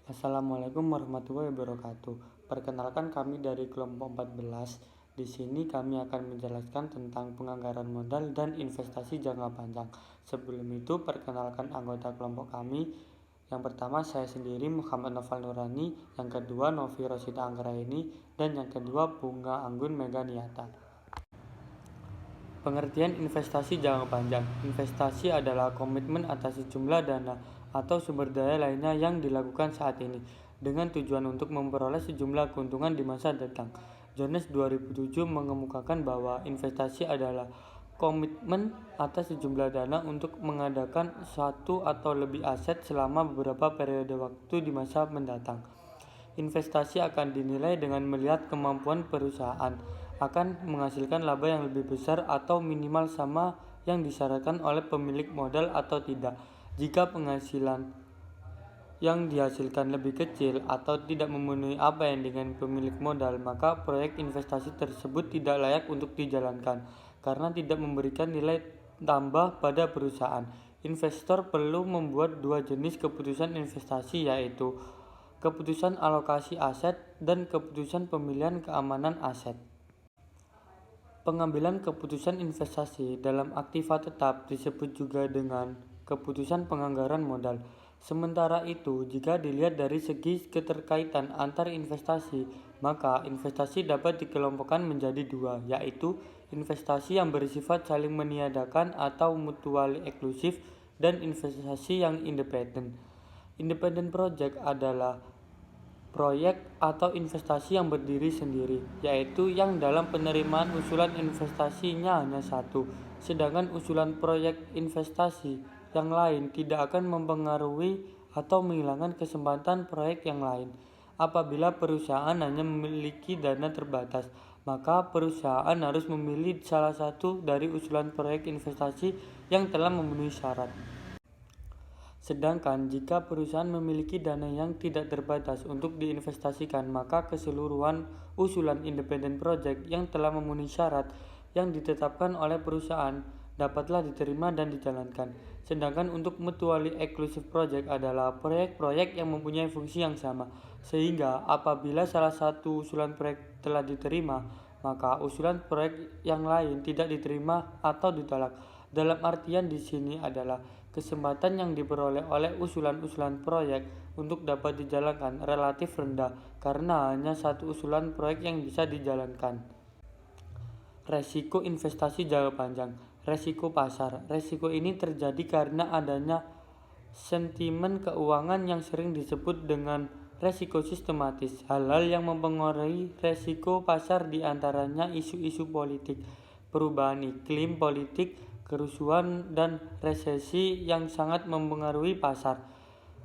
Assalamualaikum warahmatullahi wabarakatuh. Perkenalkan kami dari kelompok 14. Di sini kami akan menjelaskan tentang penganggaran modal dan investasi jangka panjang. Sebelum itu, perkenalkan anggota kelompok kami. Yang pertama saya sendiri Muhammad Noval Nurani, yang kedua Novi Rosita Anggraini, dan yang kedua Bunga Anggun Meganiata. Pengertian investasi jangka panjang. Investasi adalah komitmen atas sejumlah dana atau sumber daya lainnya yang dilakukan saat ini dengan tujuan untuk memperoleh sejumlah keuntungan di masa datang. Jones 2007 mengemukakan bahwa investasi adalah komitmen atas sejumlah dana untuk mengadakan satu atau lebih aset selama beberapa periode waktu di masa mendatang. Investasi akan dinilai dengan melihat kemampuan perusahaan akan menghasilkan laba yang lebih besar atau minimal sama yang disyaratkan oleh pemilik modal atau tidak. Jika penghasilan yang dihasilkan lebih kecil atau tidak memenuhi apa yang dengan pemilik modal, maka proyek investasi tersebut tidak layak untuk dijalankan karena tidak memberikan nilai tambah pada perusahaan. Investor perlu membuat dua jenis keputusan investasi, yaitu keputusan alokasi aset dan keputusan pemilihan keamanan aset. Pengambilan keputusan investasi dalam aktiva tetap disebut juga dengan keputusan penganggaran modal. Sementara itu, jika dilihat dari segi keterkaitan antar investasi, maka investasi dapat dikelompokkan menjadi dua, yaitu investasi yang bersifat saling meniadakan atau mutually eksklusif dan investasi yang independen. Independent project adalah proyek atau investasi yang berdiri sendiri, yaitu yang dalam penerimaan usulan investasinya hanya satu, sedangkan usulan proyek investasi yang lain tidak akan mempengaruhi atau menghilangkan kesempatan proyek yang lain. Apabila perusahaan hanya memiliki dana terbatas, maka perusahaan harus memilih salah satu dari usulan proyek investasi yang telah memenuhi syarat. Sedangkan jika perusahaan memiliki dana yang tidak terbatas untuk diinvestasikan, maka keseluruhan usulan independent project yang telah memenuhi syarat yang ditetapkan oleh perusahaan dapatlah diterima dan dijalankan. Sedangkan untuk mutually exclusive project adalah proyek-proyek yang mempunyai fungsi yang sama, sehingga apabila salah satu usulan proyek telah diterima, maka usulan proyek yang lain tidak diterima atau ditolak. Dalam artian di sini adalah kesempatan yang diperoleh oleh usulan-usulan proyek untuk dapat dijalankan relatif rendah karena hanya satu usulan proyek yang bisa dijalankan. Resiko investasi jangka panjang. Resiko pasar. Resiko ini terjadi karena adanya sentimen keuangan yang sering disebut dengan resiko sistematis. Hal-hal yang mempengaruhi resiko pasar diantaranya isu-isu politik, perubahan iklim politik, kerusuhan, dan resesi yang sangat mempengaruhi pasar.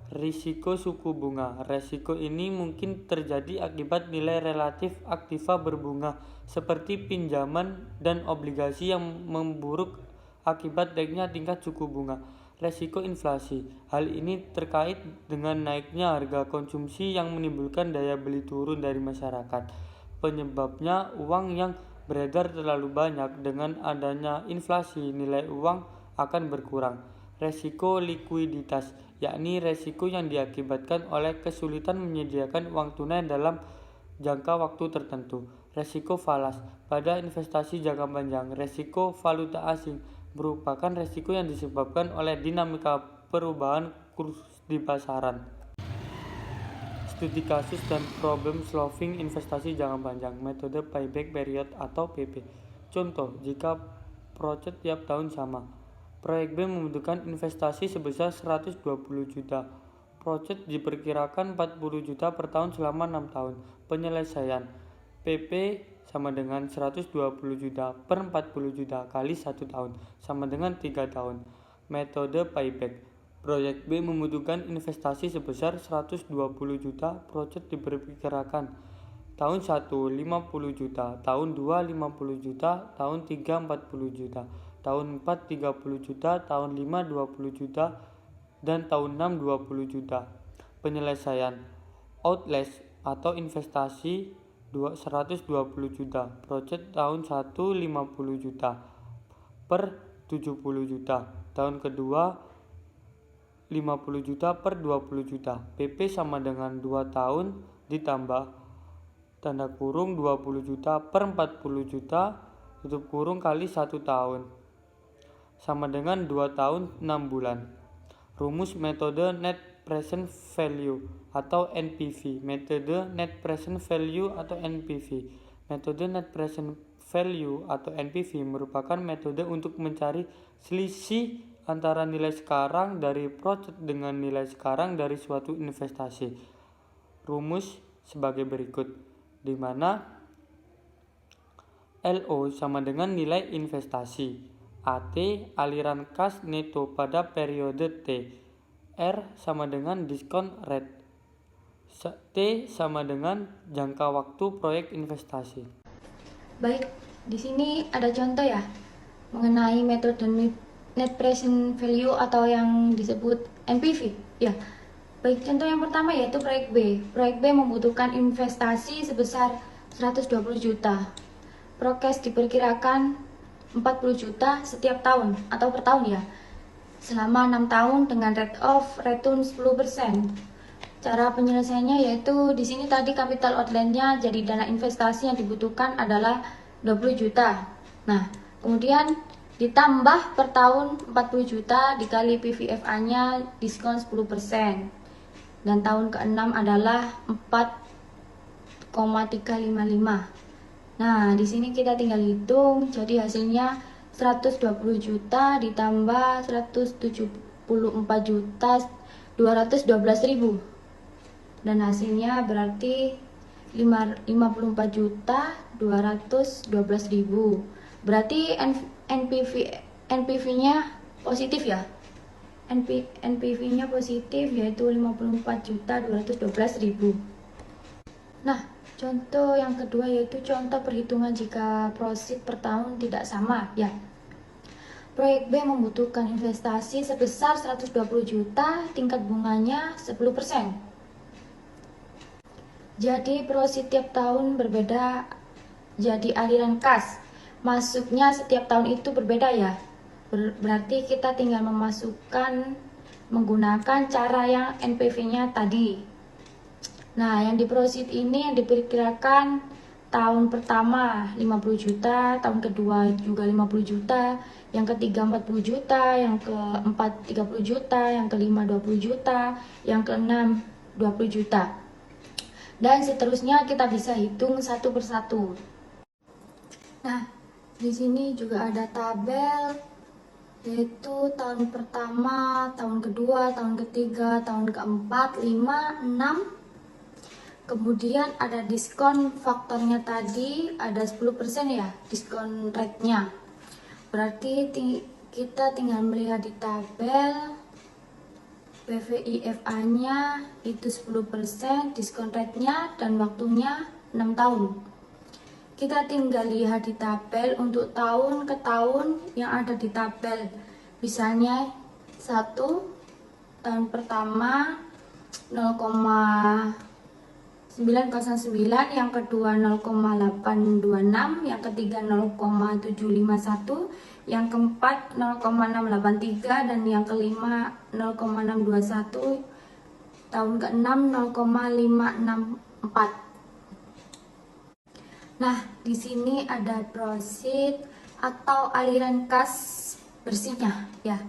Risiko suku bunga. Risiko ini mungkin terjadi akibat nilai relatif aktiva berbunga seperti pinjaman dan obligasi yang memburuk akibat naiknya tingkat suku bunga. Resiko inflasi. Hal ini terkait dengan naiknya harga konsumsi yang menimbulkan daya beli turun dari masyarakat. Penyebabnya uang yang beredar terlalu banyak. Dengan adanya inflasi, nilai uang akan berkurang. Resiko likuiditas, yakni resiko yang diakibatkan oleh kesulitan menyediakan uang tunai dalam jangka waktu tertentu. Resiko falas. Pada investasi jangka panjang, resiko valuta asing merupakan resiko yang disebabkan oleh dinamika perubahan kurs di pasaran. Studi kasus dan problem solving investasi jangka panjang, metode payback period atau PP. Contoh, jika proyek tiap tahun sama, proyek B membutuhkan investasi sebesar 120 juta. Proyek diperkirakan 40 juta per tahun selama 6 tahun. Penyelesaian PP sama dengan 120 juta per 40 juta kali 1 tahun sama dengan 3 tahun. Metode payback. Proyek B membutuhkan investasi sebesar 120 juta. Proyek diperkirakan tahun 1 50 juta, tahun 2 50 juta, tahun 3 40 juta, tahun 4 30 juta, tahun 5 20 juta, dan tahun 6 20 juta. Penyelesaian outlast atau investasi 120 juta. Proyek tahun 1 50 juta per 70 juta. Tahun kedua 50 juta per 20 juta. PP sama dengan 2 tahun ditambah tanda kurung 20 juta per 40 juta tutup kurung kali 1 tahun sama dengan 2 tahun 6 bulan. Rumus metode net present value atau NPV. Metode net present value atau NPV. Metode net present value atau NPV merupakan metode untuk mencari selisih antara nilai sekarang dari proyek dengan nilai sekarang dari suatu investasi. Rumus sebagai berikut, di mana LO sama dengan nilai investasi, AT aliran kas neto pada periode T, R sama dengan diskon rate, T sama dengan jangka waktu proyek investasi. Baik, di sini ada contoh ya mengenai metode net present value atau yang disebut NPV. Ya, baik, contoh yang pertama yaitu proyek B. Proyek B membutuhkan investasi sebesar 120 juta. Prokes diperkirakan 40 juta setiap tahun atau per tahun ya, selama 6 tahun dengan rate of return 10%. Cara penyelesaiannya yaitu di sini tadi capital outlay-nya jadi dana investasi yang dibutuhkan adalah 20 juta. Nah, kemudian ditambah per tahun 40 juta dikali PVFA-nya diskon 10%. Dan tahun ke-6 adalah 4,355. Nah, di sini kita tinggal hitung, jadi hasilnya 120 juta ditambah 174 juta 212.000. Dan hasilnya berarti 54 juta 212.000. Berarti NPV-nya positif ya. NPV-nya positif yaitu 54 juta 212.000. Nah, contoh yang kedua yaitu contoh perhitungan jika profit per tahun tidak sama ya. Proyek B membutuhkan investasi sebesar 120 juta, tingkat bunganya 10%. Jadi profit tiap tahun berbeda, jadi aliran kas masuknya setiap tahun itu berbeda ya. Berarti kita tinggal memasukkan menggunakan cara yang NPV-nya tadi. Nah, yang di profit ini yang diperkirakan tahun pertama 50 juta, tahun kedua juga 50 juta, yang ketiga 40 juta, yang keempat 30 juta, yang kelima 20 juta, yang keenam 20 juta. Dan seterusnya kita bisa hitung satu persatu. Nah, di sini juga ada tabel yaitu tahun pertama, tahun kedua, tahun ketiga, tahun keempat, 5, 6. Kemudian ada diskon faktornya tadi ada 10% ya, diskon rate-nya. Berarti kita tinggal melihat di tabel PVIFA-nya itu 10%, diskon rate-nya dan waktunya 6 tahun. Kita tinggal lihat di tabel untuk tahun ke tahun yang ada di tabel. Misalnya 1 tahun pertama 0,909, yang kedua 0,826, yang ketiga 0,751, yang keempat 0,683 dan yang kelima 0,621, tahun ke-6 0,564. Nah, di sini ada profit atau aliran kas bersihnya ya.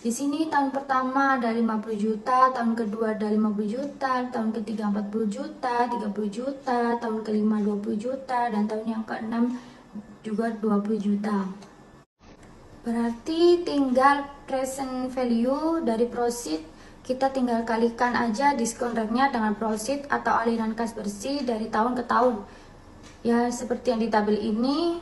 Di sini tahun pertama ada 50 juta, tahun kedua ada 50 juta, tahun ketiga 40 juta, 30 juta, tahun kelima 20 juta, dan tahun yang keenam juga 20 juta. Berarti tinggal present value dari profit, kita tinggal kalikan aja diskon rate-nya dengan profit atau aliran kas bersih dari tahun ke tahun. Ya, seperti yang di tabel ini.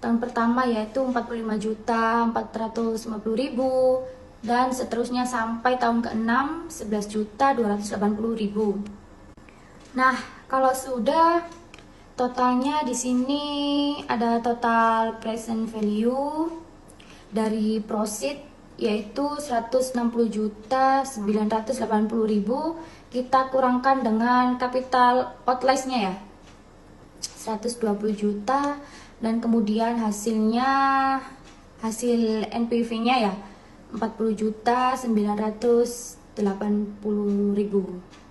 Tahun pertama yaitu 45 juta 450.000 dan seterusnya sampai tahun ke-6 11 juta 280.000. Nah, kalau sudah totalnya di sini ada total present value dari profit yaitu 160 juta 980.000, kita kurangkan dengan capital outlays-nya ya 120 juta, dan kemudian hasil NPV-nya ya 40.980.000.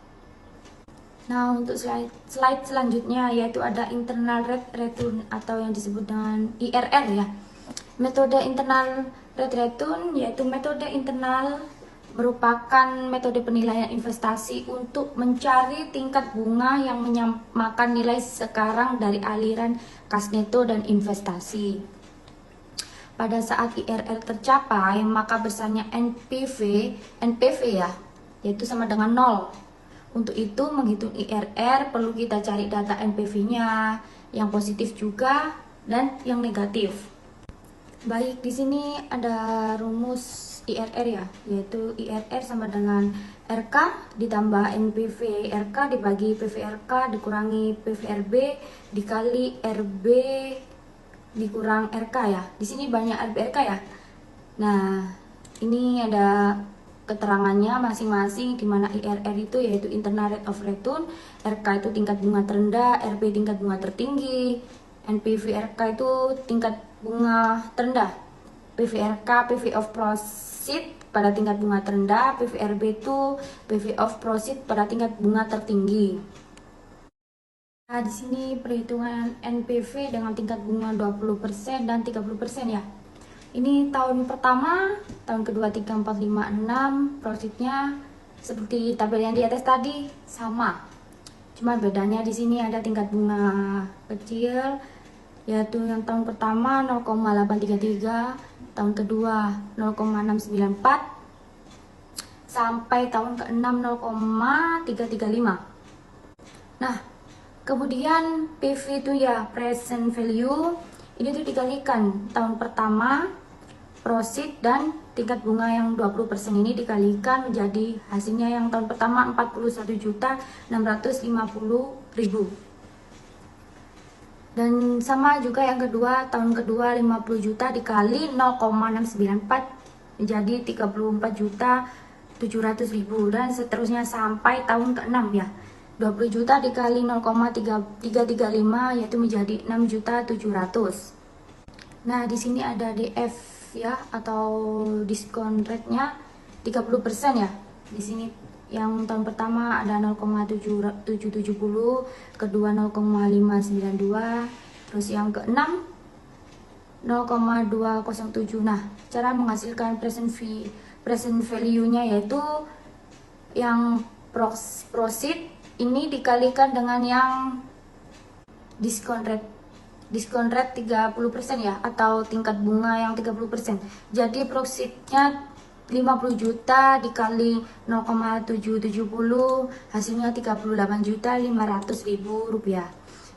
Nah, untuk slide selanjutnya yaitu ada internal rate return atau yang disebut dengan IRR ya. Metode internal rate return yaitu metode internal merupakan metode penilaian investasi untuk mencari tingkat bunga yang menyamakan nilai sekarang dari aliran kas neto dan investasi. Pada saat IRR tercapai, maka besarnya NPV ya, yaitu sama dengan 0. Untuk itu, menghitung IRR perlu kita cari data NPV-nya, yang positif juga dan yang negatif. Baik, di sini ada rumus IRR ya, yaitu IRR sama dengan RK ditambah NPV RK dibagi PVRK dikurangi PVRB dikali RB dikurang RK ya. Di sini banyak RBRK ya. Nah, ini ada keterangannya masing-masing, di mana IRR itu yaitu internal rate of return, RK itu tingkat bunga terendah, RB tingkat bunga tertinggi, NPV RK itu tingkat bunga terendah, PVRK PV of proceed pada tingkat bunga terendah, PVRB itu PV of proceed pada tingkat bunga tertinggi. Nah, di sini perhitungan NPV dengan tingkat bunga 20% dan 30% ya. Ini tahun pertama, tahun kedua 3, 4, 5, 6, profitnya seperti tabel yang di atas tadi sama. Cuma bedanya di sini ada tingkat bunga kecil, yaitu yang tahun pertama 0,833, tahun kedua 0,694, sampai tahun ke-6 0,335. Nah, kemudian PV itu ya present value, ini tuh dikalikan tahun pertama proceed dan tingkat bunga yang 20% ini dikalikan menjadi hasilnya yang tahun pertama 41.650.000. Dan sama juga yang kedua, tahun kedua 50 juta dikali 0,694 menjadi 34.700.000 dan seterusnya sampai tahun ke-6 ya. 20 juta dikali 0,335 yaitu menjadi 6.700.000. Nah, di sini ada DF ya atau diskon rate-nya 30% ya. Di sini yang tahun pertama ada 0,770, kedua 0,592, terus yang ke-6 0,207. Nah, cara menghasilkan present value-nya yaitu yang proceed ini dikalikan dengan yang diskon rate 30% ya, atau tingkat bunga yang 30%. Jadi proceednya 50 juta dikali 0,770 hasilnya 38.500.000 rupiah.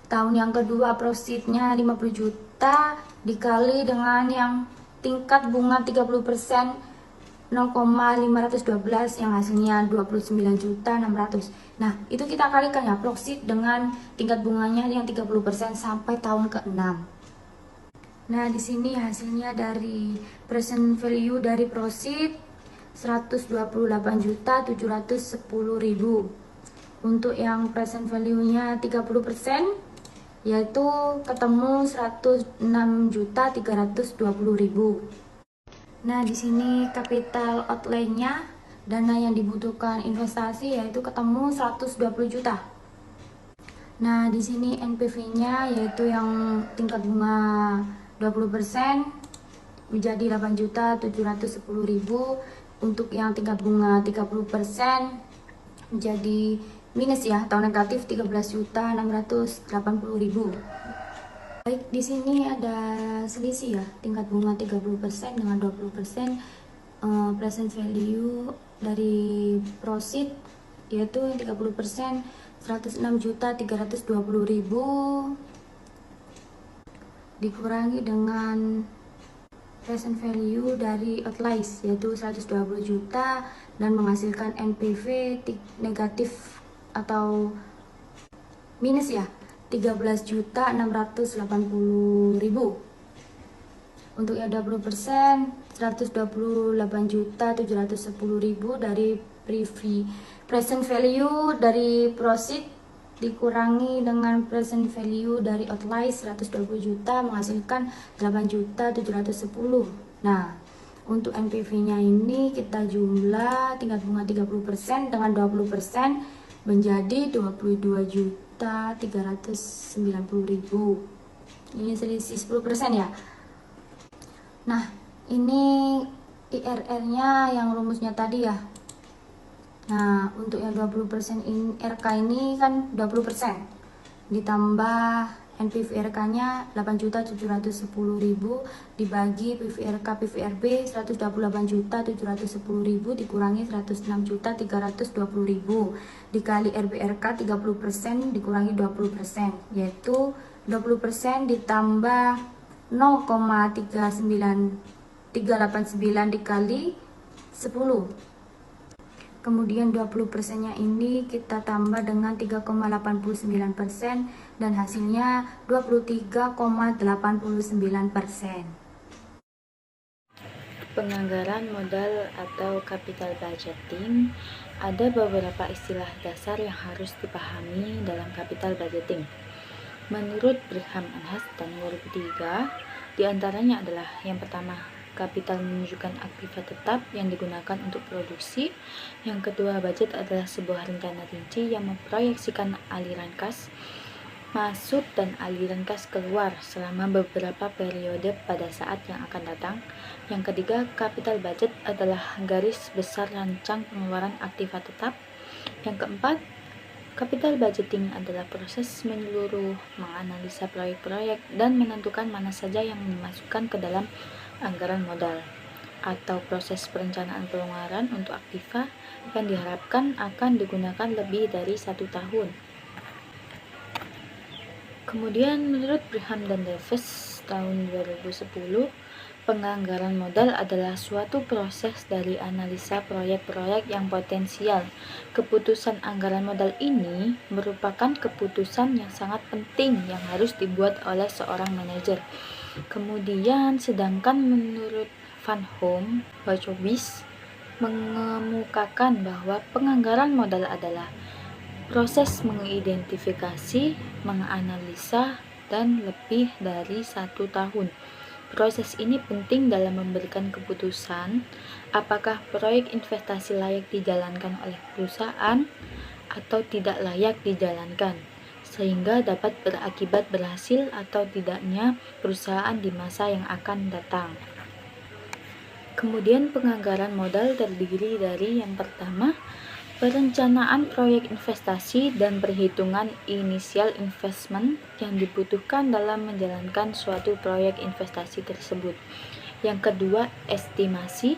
Tahun yang kedua proceednya 50 juta dikali dengan yang tingkat bunga 30% 0,512 yang hasilnya 29.600. Nah, itu kita kalikan ya proceed dengan tingkat bunganya yang 30% sampai tahun ke-6. Nah, di sini hasilnya dari present value dari proceed 128.710.000. Untuk yang present value-nya 30% yaitu ketemu 106.320.000. Nah, di sini capital outlay-nya, dana yang dibutuhkan investasi yaitu ketemu 120 juta. Nah, di sini NPV-nya yaitu yang tingkat bunga 20% menjadi 8.710.000. Untuk yang tingkat bunga 30% menjadi minus ya atau negatif 13.680.000. Baik, di sini ada selisih ya, tingkat bunga 30% dengan 20%, present value dari proceed yaitu 30% 106.320.000 dikurangi dengan present value dari outlays yaitu 120 juta dan menghasilkan NPV negatif atau minus ya 13.680.000. Untuk yang 20% 128.710.000 dari present value dari proceed dikurangi dengan present value dari outlays 120 juta menghasilkan 8.710. Nah, Untuk NPV-nya ini kita jumlah tingkat bunga 30% dengan 20% menjadi 22.390.000. Ini selisih 10% ya. Nah, ini IRR-nya yang rumusnya tadi ya. Nah, untuk yang 20% RK ini kan 20%. Ditambah NPV RK-nya 8.710.000 dibagi PVRK PVRB 128.710.000 dikurangi 106.320.000 dikali RBRK 30% dikurangi 20%, yaitu 20% ditambah 0,39389 dikali 10. Kemudian 20%-nya ini kita tambah dengan 3,89% dan hasilnya 23,89%. Penganggaran modal atau capital budgeting, ada beberapa istilah dasar yang harus dipahami dalam capital budgeting. Menurut Brigham and Hess tahun 2003, diantaranya adalah yang pertama, kapital menunjukkan aktiva tetap yang digunakan untuk produksi. Yang kedua, budget adalah sebuah rencana rinci yang memproyeksikan aliran kas masuk dan aliran kas keluar selama beberapa periode pada saat yang akan datang. Yang ketiga, capital budget adalah garis besar rancang pengeluaran aktiva tetap. Yang keempat, capital budgeting adalah proses menyeluruh, menganalisa proyek-proyek, dan menentukan mana saja yang dimasukkan ke dalam anggaran modal atau proses perencanaan pengeluaran untuk aktiva yang diharapkan akan digunakan lebih dari 1 tahun. Kemudian menurut Brigham dan Davis tahun 2010, penganggaran modal adalah suatu proses dari analisa proyek-proyek yang potensial. Keputusan anggaran modal ini merupakan keputusan yang sangat penting yang harus dibuat oleh seorang manajer. Kemudian sedangkan menurut Van Hom, Wachowicz mengemukakan bahwa penganggaran modal adalah proses mengidentifikasi, menganalisa, dan lebih dari 1 tahun. Proses ini penting dalam memberikan keputusan apakah proyek investasi layak dijalankan oleh perusahaan atau tidak layak dijalankan, sehingga dapat berakibat berhasil atau tidaknya perusahaan di masa yang akan datang. Kemudian penganggaran modal terdiri dari yang pertama, perencanaan proyek investasi dan perhitungan initial investment yang dibutuhkan dalam menjalankan suatu proyek investasi tersebut. Yang kedua, estimasi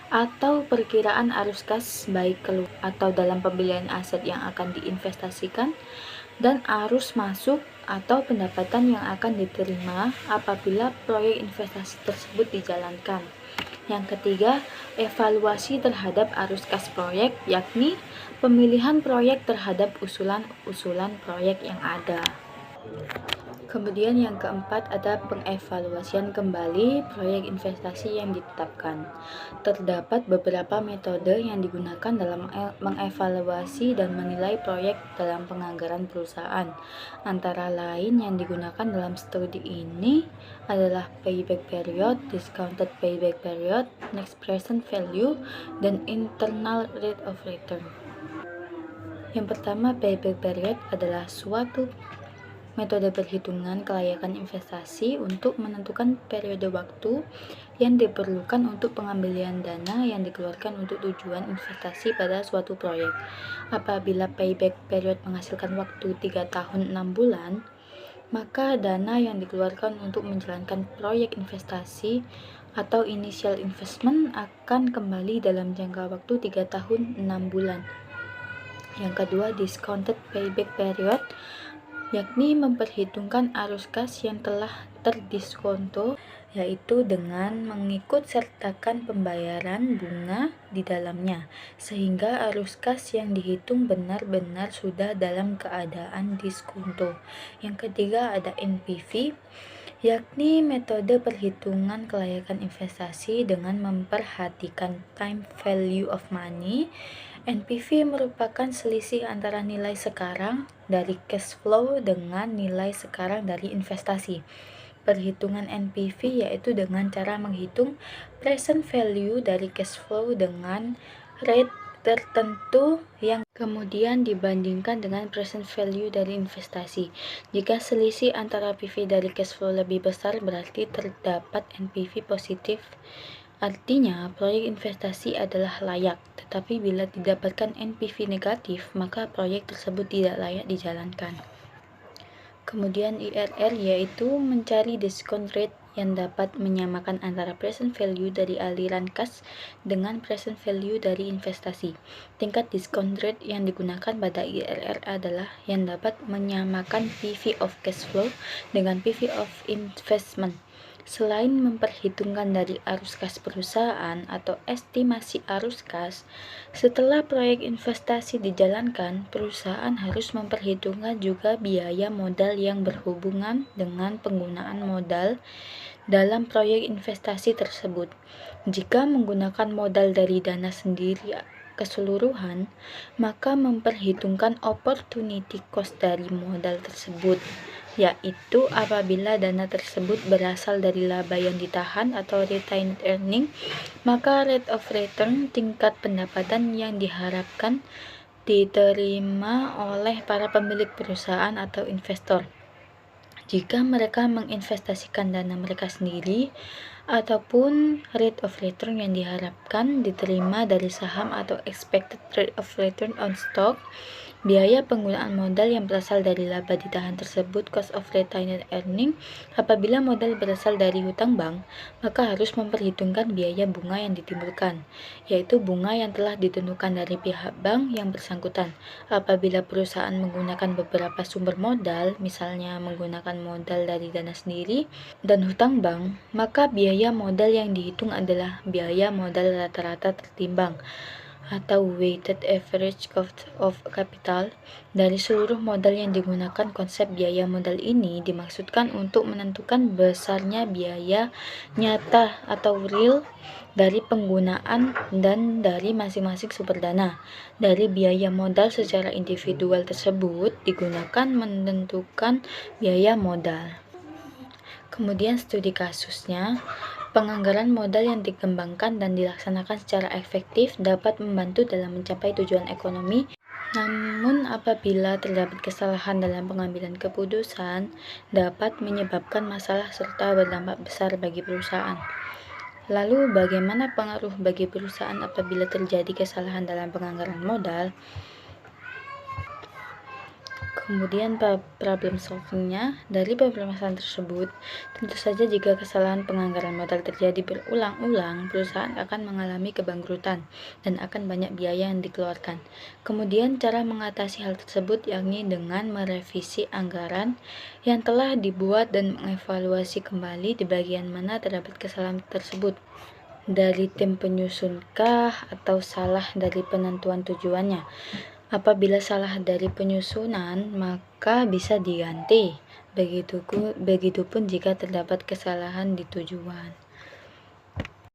atau perkiraan arus kas baik keluar atau dalam pembelian aset yang akan diinvestasikan, dan arus masuk atau pendapatan yang akan diterima apabila proyek investasi tersebut dijalankan. Yang ketiga, evaluasi terhadap arus kas proyek, yakni pemilihan proyek terhadap usulan-usulan proyek yang ada. Kemudian yang keempat ada pengevaluasian kembali proyek investasi yang ditetapkan. Terdapat beberapa metode yang digunakan dalam mengevaluasi dan menilai proyek dalam penganggaran perusahaan. Antara lain yang digunakan dalam studi ini adalah payback period, discounted payback period, next present value, dan internal rate of return. Yang pertama, payback period adalah suatu metode perhitungan kelayakan investasi untuk menentukan periode waktu yang diperlukan untuk pengambilan dana yang dikeluarkan untuk tujuan investasi pada suatu proyek. Apabila payback period menghasilkan waktu 3 tahun 6 bulan, maka dana yang dikeluarkan untuk menjalankan proyek investasi atau initial investment akan kembali dalam jangka waktu 3 tahun 6 bulan. Yang kedua, discounted payback period, yakni memperhitungkan arus kas yang telah terdiskonto, yaitu dengan mengikut sertakan pembayaran bunga di dalamnya, sehingga arus kas yang dihitung benar-benar sudah dalam keadaan diskonto. Yang ketiga ada NPV, yakni metode perhitungan kelayakan investasi dengan memperhatikan time value of money. NPV merupakan selisih antara nilai sekarang dari cash flow dengan nilai sekarang dari investasi. perhitungan NPV, yaitu dengan cara menghitung present value dari cash flow dengan rate tertentu yang kemudian dibandingkan dengan present value dari investasi. Jika selisih antara PV dari cash flow lebih besar, berarti terdapat NPV positif. Artinya, proyek investasi adalah layak, tetapi bila didapatkan NPV negatif, maka proyek tersebut tidak layak dijalankan. Kemudian IRR yaitu mencari discount rate yang dapat menyamakan antara present value dari aliran kas dengan present value dari investasi. Tingkat discount rate yang digunakan pada IRR adalah yang dapat menyamakan PV of cash flow dengan PV of investment. Selain memperhitungkan dari arus kas perusahaan atau estimasi arus kas, setelah proyek investasi dijalankan, perusahaan harus memperhitungkan juga biaya modal yang berhubungan dengan penggunaan modal dalam proyek investasi tersebut. Jika menggunakan modal dari dana sendiri keseluruhan, maka memperhitungkan opportunity cost dari modal tersebut, yaitu apabila dana tersebut berasal dari laba yang ditahan atau retained earning, maka rate of return, tingkat pendapatan yang diharapkan diterima oleh para pemilik perusahaan atau investor. Jika mereka menginvestasikan dana mereka sendiri, ataupun rate of return yang diharapkan diterima dari saham atau expected rate of return on stock, biaya penggunaan modal yang berasal dari laba ditahan tersebut, cost of retained earning. Apabila modal berasal dari hutang bank, maka harus memperhitungkan biaya bunga yang ditimbulkan, yaitu bunga yang telah ditentukan dari pihak bank yang bersangkutan. Apabila perusahaan menggunakan beberapa sumber modal, misalnya menggunakan modal dari dana sendiri dan hutang bank, maka biaya modal yang dihitung adalah biaya modal rata-rata tertimbang atau weighted average cost of capital dari seluruh modal yang digunakan. Konsep biaya modal ini dimaksudkan untuk menentukan besarnya biaya nyata atau real dari penggunaan dan dari masing-masing sumber dana. Dari biaya modal secara individual tersebut digunakan menentukan biaya modal. Kemudian studi kasusnya. Penganggaran modal yang dikembangkan dan dilaksanakan secara efektif dapat membantu dalam mencapai tujuan ekonomi. Namun apabila terdapat kesalahan dalam pengambilan keputusan, dapat menyebabkan masalah serta berdampak besar bagi perusahaan. Lalu bagaimana pengaruh bagi perusahaan apabila terjadi kesalahan dalam penganggaran modal? Kemudian problem solvingnya. Dari permasalahan tersebut, tentu saja jika kesalahan penganggaran modal terjadi berulang-ulang, perusahaan akan mengalami kebangkrutan dan akan banyak biaya yang dikeluarkan. Kemudian cara mengatasi hal tersebut yakni dengan merevisi anggaran yang telah dibuat dan mengevaluasi kembali di bagian mana terdapat kesalahan tersebut. Dari tim penyusunkah atau salah dari penentuan tujuannya? Apabila salah dari penyusunan, maka bisa diganti. Begitupun jika terdapat kesalahan di tujuan.